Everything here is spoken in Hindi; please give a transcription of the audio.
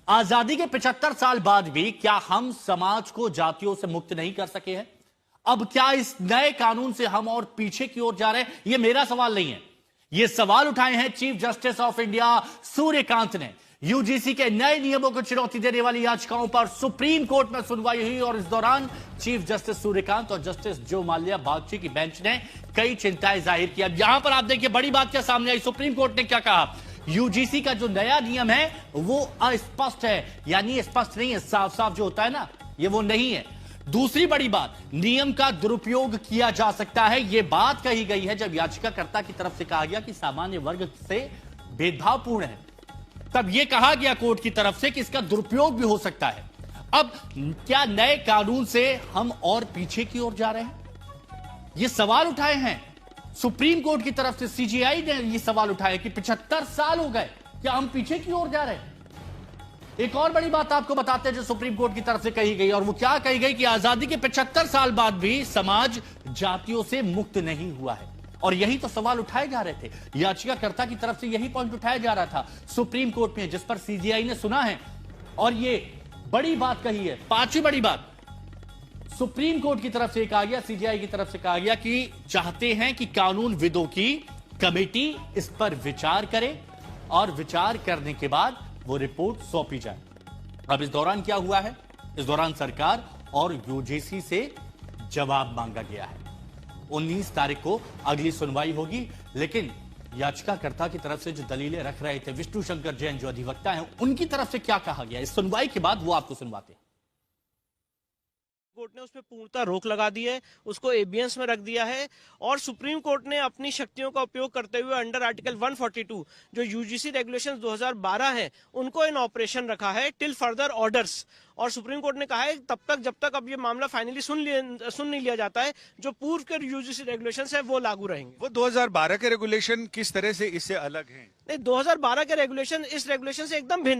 आजादी के 75 साल बाद भी क्या हम समाज को जातियों से मुक्त नहीं कर सके हैं? अब क्या इस नए कानून से हम और पीछे की ओर जा रहे हैं? यह मेरा सवाल नहीं है, यह सवाल उठाए हैं chief justice of India Suryakant ने। यूजीसी के नए नियमों को चुनौती देने वाली याचिकाओं पर सुप्रीम कोर्ट में सुनवाई हुई और इस दौरान चीफ जस्टिस सूर्यकांत और जस्टिस जो माल्या बागची की बेंच ने कई चिंताएं जाहिर की। अब यहां पर आप देखिए बड़ी बात क्या सामने आई। सुप्रीम कोर्ट ने क्या कहा? यूजीसी का जो नया नियम है वो अस्पष्ट है, यानी स्पष्ट नहीं है, साफ साफ जो होता है ना, ये वो नहीं है। दूसरी बड़ी बात, नियम का दुरुपयोग किया जा सकता है, यह बात कही गई है जब याचिकाकर्ता की तरफ से कहा गया कि सामान्य वर्ग से भेदभावपूर्ण है, तब यह कहा गया कोर्ट की तरफ से कि इसका दुरुपयोग भी हो सकता है। अब क्या नए कानून से हम और पीछे की ओर जा रहे हैं? यह सवाल उठाए हैं सुप्रीम कोर्ट की तरफ से। सीजीआई ने यह सवाल उठाया कि 75 साल हो गए, क्या हम पीछे की ओर जा रहे हैं? एक और बड़ी बात आपको बताते हैं जो सुप्रीम कोर्ट की तरफ से कही गई, और वो क्या कही गई कि आजादी के 75 साल बाद भी समाज जातियों से मुक्त नहीं हुआ है। और यही तो सवाल उठाए जा रहे थे, याचिकाकर्ता की तरफ से यही पॉइंट उठाया जा रहा था सुप्रीम कोर्ट में, जिस पर सीजीआई ने सुना है। और ये बड़ी बात कही है, पांचवी बड़ी बात, सुप्रीम कोर्ट की तरफ से कहा गया, सीजीआई की तरफ से कहा गया कि चाहते हैं कि कानून विदों की कमेटी इस पर विचार करे और विचार करने के बाद वो रिपोर्ट सौंपी जाए। अब इस दौरान क्या हुआ है? इस दौरान सरकार और यूजीसी से जवाब मांगा गया है। 19 तारीख को अगली सुनवाई होगी, लेकिन याचिकाकर्ता की तरफ से जो दलीलें रख रहे थे विष्णु शंकर जैन जो अधिवक्ता हैं, उनकी तरफ से क्या कहा गया इस सुनवाई के बाद, वो आपको सुनवाते हैं। कोर्ट ने उस पर पूर्णतः रोक लगा दी है, उसको एबियंस में रख दिया है और सुप्रीम कोर्ट ने अपनी शक्तियों का उपयोग करते हुए अंडर आर्टिकल 142 जो यूजीसी रेगुलेशंस 2012 है उनको इन ऑपरेशन रखा है टिल फर्दर ऑर्डर्स। और सुप्रीम कोर्ट ने कहा है तब तक जब तक अब ये मामला फाइनली सुन नहीं लिया जाता है, जो पूर्व के यूजीसी रेगुलेशंस है वो लागू रहेंगे। वो 2012 के रेगुलेशन किस तरह से इससे अलग हैं? नहीं, 2012 के रेगुलेशन इस रेगुलेशन से एकदम भिन्न है।